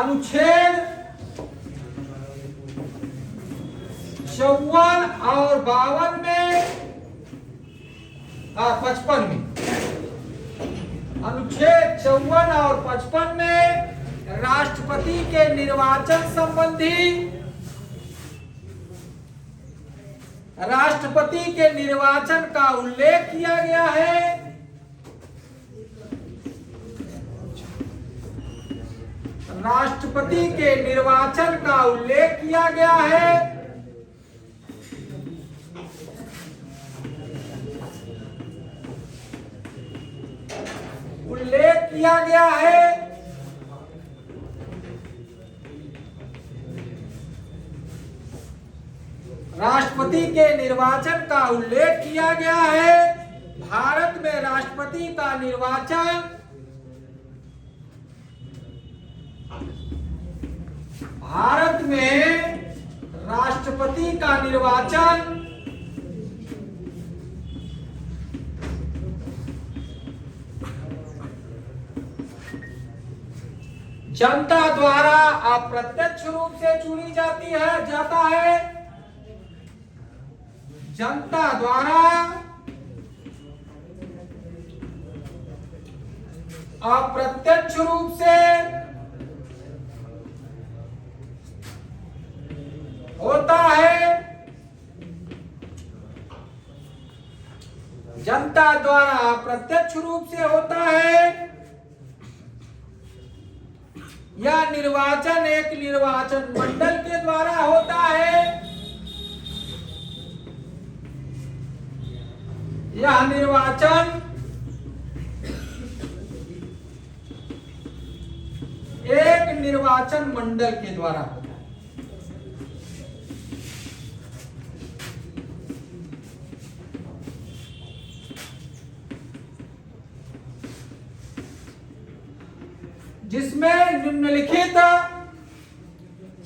अनुच्छेद 54 और 52 में 55 में, अनुच्छेद 54 और 55 में राष्ट्रपति के निर्वाचन संबंधी, राष्ट्रपति के निर्वाचन का उल्लेख किया गया है। राष्ट्रपति के निर्वाचन का उल्लेख किया गया है। उल्लेख किया गया है राष्ट्रपति के निर्वाचन का उल्लेख किया गया है। भारत में राष्ट्रपति का निर्वाचन भारत में राष्ट्रपति का निर्वाचन जनता द्वारा अप्रत्यक्ष रूप से चुनी जाता है। जनता द्वारा अप्रत्यक्ष रूप से होता है। जनता द्वारा अप्रत्यक्ष रूप से होता है। यह निर्वाचन एक निर्वाचन मंडल के द्वारा होता है। यह निर्वाचन एक निर्वाचन मंडल के द्वारा होता है। जिसमें निम्नलिखित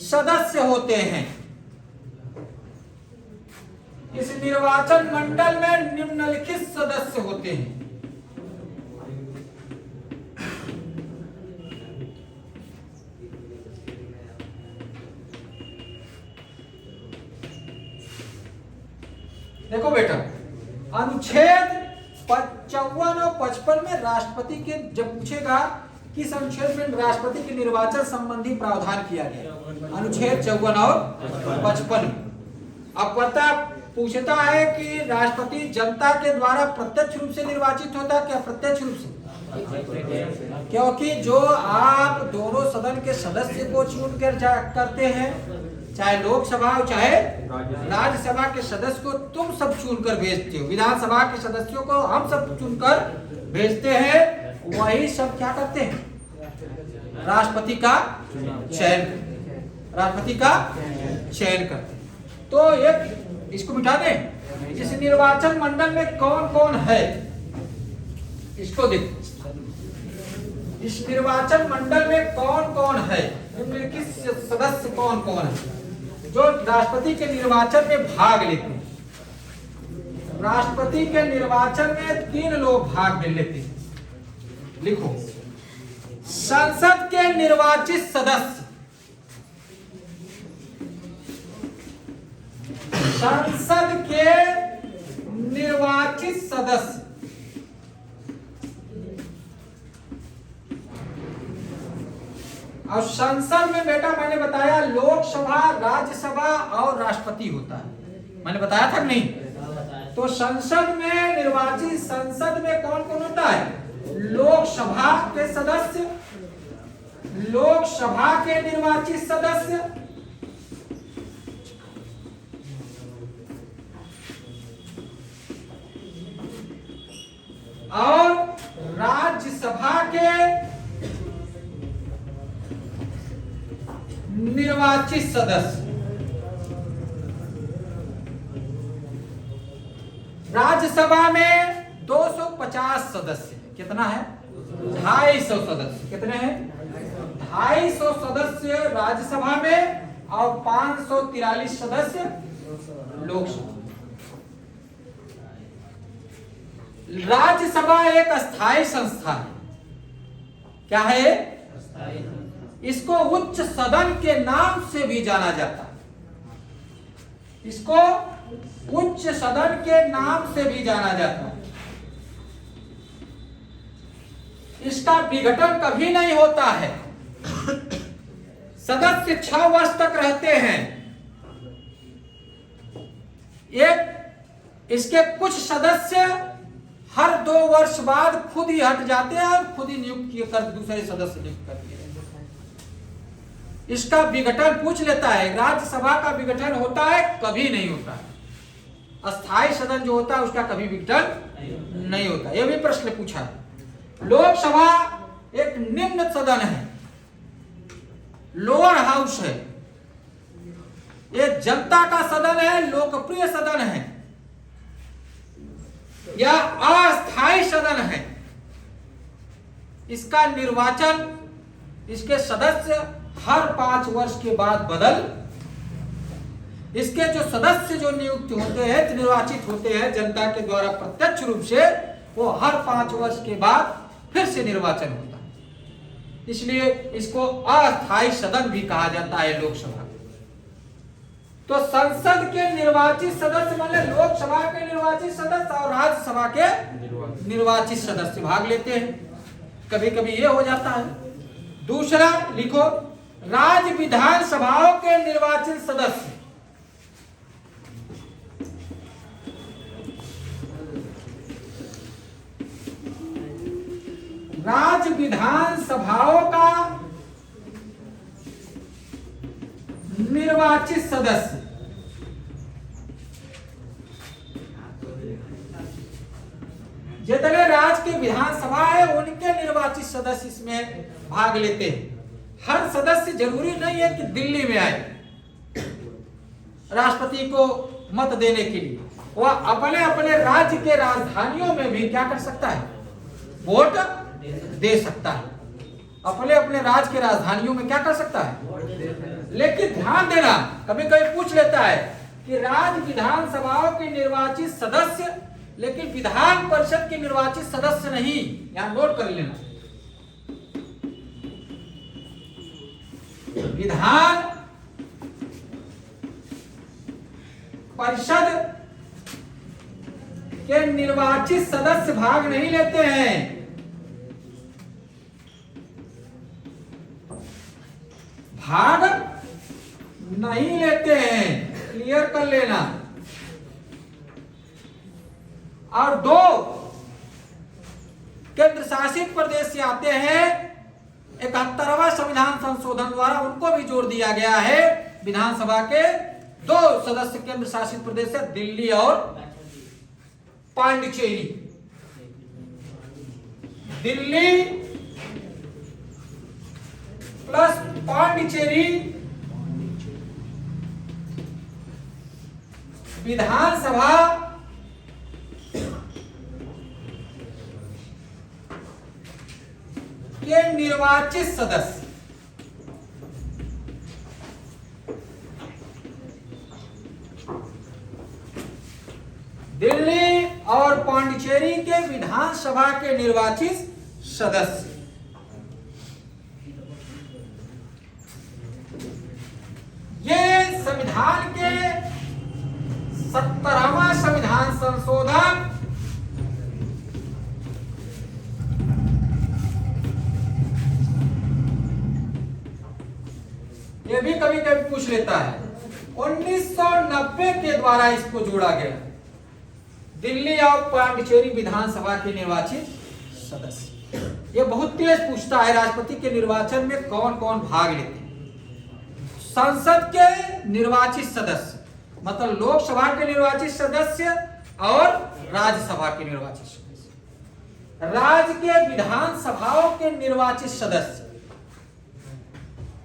सदस्य होते हैं। इस निर्वाचन मंडल में निम्नलिखित सदस्य होते हैं। देखो बेटा, अनुच्छेद 54 और 55 में राष्ट्रपति के जब पूछेगा किस अनुच्छेद में राष्ट्रपति के निर्वाचन संबंधी प्रावधान किया गया, अनुच्छेद 54 और 55। अब पता पूछता है कि राष्ट्रपति जनता के द्वारा प्रत्यक्ष रूप से निर्वाचित होता है क्या अप्रत्यक्ष रूप से? क्योंकि जो आप दोनों सदन के सदस्य को चुन कर करते हैं, चाहे लोकसभा हो चाहे राज्यसभा के सदस्य को तुम सब चुनकर भेजते हो, विधानसभा के सदस्यों को हम सब चुनकर भेजते हैं, वही सब क्या करते हैं? राष्ट्रपति का चयन करते हैं। तो एक इसको मिटा दें। इस निर्वाचन मंडल में कौन कौन है इसको देखो। इस निर्वाचन मंडल में कौन कौन है, निम्नलिखित सदस्य कौन कौन है जो राष्ट्रपति के निर्वाचन में भाग लेते हैं। राष्ट्रपति के निर्वाचन में 3 लोग भाग लेते हैं। लिखो, संसद के निर्वाचित सदस्य, संसद के निर्वाचित सदस्य, और संसद में बेटा मैंने बताया लोकसभा, राज्यसभा और राष्ट्रपति होता है। मैंने बताया था नहीं? तो संसद में निर्वाचित, संसद में कौन कौन होता है? लोकसभा के सदस्य, लोकसभा के निर्वाचित सदस्य, और राज्यसभा के निर्वाचित सदस्य। राज्यसभा में 250 सदस्य, कितना है? 250 सदस्य। कितने हैं? 250 सदस्य राज्यसभा में और 543 सदस्य लोकसभा। राज्यसभा एक अस्थायी संस्था है। क्या है? इसको उच्च सदन के नाम से भी जाना जाता है। इसको उच्च सदन के नाम से भी जाना जाता है। इसका विघटन कभी नहीं होता है। सदस्य 6 वर्ष तक रहते हैं। एक इसके कुछ सदस्य हर 2 वर्ष बाद खुद ही हट जाते हैं और खुद ही नियुक्त कर दूसरे सदस्य नियुक्त करते हैं। इसका विघटन पूछ लेता है। राज्यसभा का विघटन होता है? कभी नहीं होता है। अस्थायी सदन जो होता है उसका कभी विघटन नहीं होता। यह भी प्रश्न पूछा है। लोकसभा एक निम्न सदन है, लोअर हाउस है। यह जनता का सदन है, लोकप्रिय सदन है या अस्थायी सदन है। इसका निर्वाचन, इसके सदस्य हर 5 वर्ष के बाद बदल, इसके जो सदस्य जो नियुक्त होते हैं, निर्वाचित होते हैं जनता के द्वारा प्रत्यक्ष रूप से, वो हर 5 वर्ष के बाद फिर से निर्वाचन होता है। इसलिए इसको अस्थायी सदन भी कहा जाता है लोकसभा। तो संसद के निर्वाचित सदस्य मतलब लोकसभा के निर्वाचित सदस्य और राज्यसभा के निर्वाचित सदस्य भाग लेते हैं। कभी कभी ये हो जाता है। दूसरा लिखो, राज्य विधानसभाओं के निर्वाचित सदस्य। राज्य विधानसभाओं का निर्वाचित सदस्य जितने राज्य के विधानसभा है उनके निर्वाचित सदस्य इसमें भाग लेते हैं। हर सदस्य जरूरी नहीं है कि दिल्ली में आए राष्ट्रपति को मत देने के लिए। वह अपने अपने राज्य के राजधानियों में भी क्या कर सकता है? वोट दे सकता है। अपने अपने राज्य के राजधानियों में क्या कर सकता है? लेकिन ध्यान देना, कभी कभी पूछ लेता है कि राज्य विधानसभाओं के निर्वाचित सदस्य लेकिन विधान परिषद के निर्वाचित सदस्य नहीं। यहां नोट कर लेना, विधान परिषद के निर्वाचित सदस्य भाग नहीं लेते हैं। भाग नहीं लेते हैं, क्लियर कर लेना। और 2 केंद्र शासित प्रदेश से आते हैं। 71वां संविधान संशोधन द्वारा उनको भी जोड़ दिया गया है। विधानसभा के 2 सदस्य केंद्र शासित प्रदेश से, दिल्ली और पांडिचेरी। दिल्ली प्लस पांडिचेरी विधानसभा के निर्वाचित सदस्य। दिल्ली और पांडिचेरी के विधानसभा के निर्वाचित सदस्य। ये संविधान के 70वां संविधान संशोधन ये भी कभी कभी पूछ लेता है। 1990 के द्वारा इसको जोड़ा गया, दिल्ली और पांडिचेरी विधानसभा के निर्वाचित सदस्य। ये बहुत तेज पूछता है राष्ट्रपति के निर्वाचन में कौन कौन भाग लेते हैं। संसद के निर्वाचित सदस्य मतलब लोकसभा के निर्वाचित सदस्य और राज्यसभा के निर्वाचित सदस्य, राज्य के विधानसभाओं के निर्वाचित सदस्य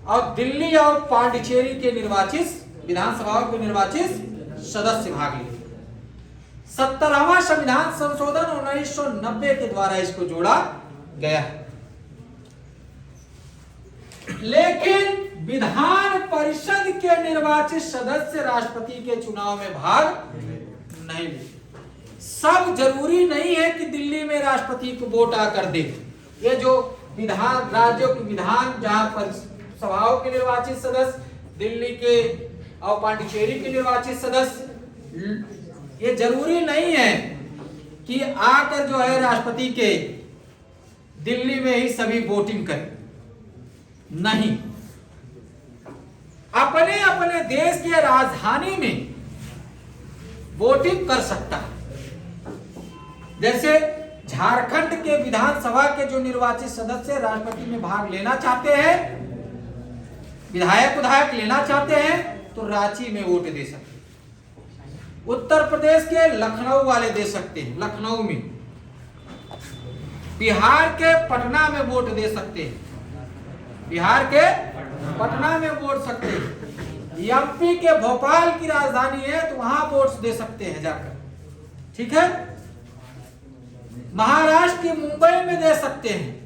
और दिल्ली और पांडिचेरी के निर्वाचित विधानसभाओं के निर्वाचित सदस्य भाग लेते। 70वां संविधान संशोधन 1990 के द्वारा इसको जोड़ा गया है। लेकिन विधान परिषद के निर्वाचित सदस्य राष्ट्रपति के चुनाव में भाग नहीं लेते। सब जरूरी नहीं है कि दिल्ली में राष्ट्रपति को वोट आकर दे। ये जो विधान राज्यों की विधान जहां पर सभाओं के निर्वाचित सदस्य, दिल्ली के और पांडिचेरी के निर्वाचित सदस्य। ये जरूरी नहीं है कि आकर जो है राष्ट्रपति के दिल्ली में ही सभी वोटिंग करें, नहीं, अपने अपने देश की राजधानी में वोटिंग कर सकता है। जैसे झारखंड के विधानसभा के जो निर्वाचित सदस्य राष्ट्रपति में भाग लेना चाहते हैं, विधायक लेना चाहते हैं, तो रांची में वोट दे सकते हैं। उत्तर प्रदेश के लखनऊ वाले दे सकते हैं, लखनऊ में। बिहार के पटना में वोट दे सकते हैं, बिहार के पटना में वोट सकते हैं। एमपी के भोपाल की राजधानी है तो वहां वोट दे सकते हैं जाकर, ठीक है। महाराष्ट्र की मुंबई में दे सकते हैं।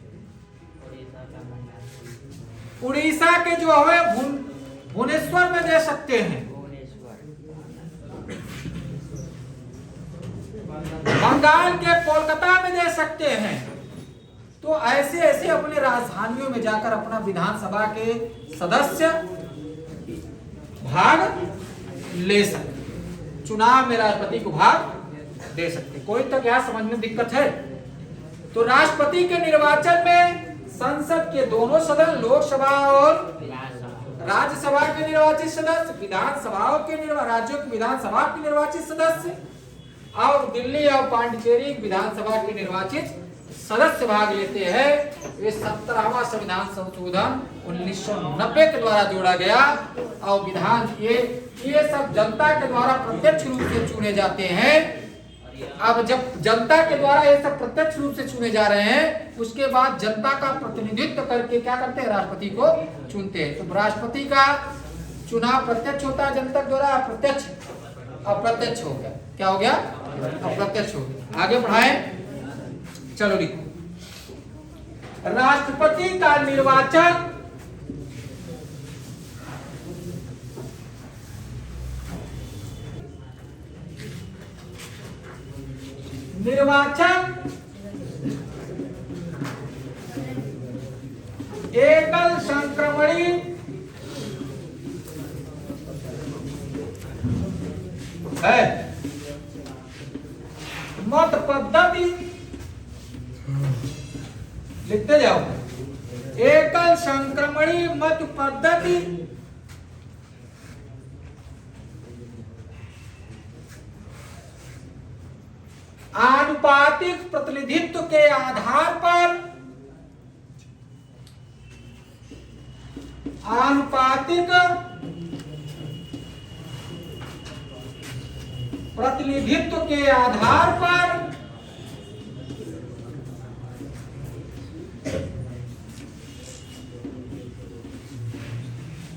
उड़ीसा के जो है भुवनेश्वर में दे सकते हैं। बंगाल के कोलकाता में दे सकते हैं। तो ऐसे ऐसे अपने राजधानियों में जाकर अपना विधानसभा के सदस्य भाग ले सकते, चुनाव में राष्ट्रपति को भाग दे सकते। कोई तक यह समझने में दिक्कत है? तो राष्ट्रपति के निर्वाचन में संसद के दोनों सदन, लोकसभा और राज्यसभा के निर्वाचित सदस्य, विधानसभाओं के राज्यों की विधानसभा के निर्वाचित सदस्य और दिल्ली और पांडिचेरी विधानसभा के निर्वाचित सदस्य भाग लेते हैं। ये 17वां संविधान संशोधन 1990 के द्वारा जोड़ा गया और विधान ये सब जनता के द्वारा प्रत्यक्ष रूप से चुने जाते हैं। अब जब जनता के द्वारा ये सब प्रत्यक्ष रूप से चुने जा रहे हैं, उसके बाद जनता का प्रतिनिधित्व करके क्या करते हैं, राष्ट्रपति को चुनते हैं। तो राष्ट्रपति का चुनाव प्रत्यक्ष होता है जनता द्वारा, अप्रत्यक्ष अप्रत्यक्ष हो गया। क्या हो गया? अप्रत्यक्ष हो गया। आगे बढ़ाएं, चलो लिखो। राष्ट्रपति का निर्वाचन एकल संक्रमणी है। मत पद्धति लिखते जाओ। एकल संक्रमणी मत पद्धति आनुपातिक प्रतिनिधित्व के आधार पर आनुपातिक प्रतिनिधित्व के आधार पर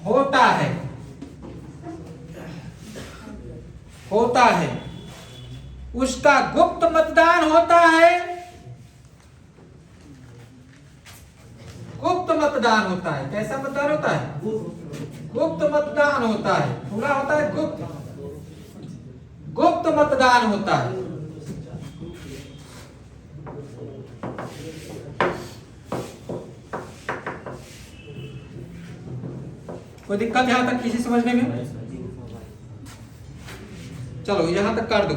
होता है। उसका गुप्त मतदान होता है। गुप्त मतदान होता है। कैसा मतदान होता है? गुप्त मतदान होता है। खुला होता है, गुप्त मतदान होता है। कोई दिक्कत यहां तक किसी समझने में? चलो यहां तक कर दो।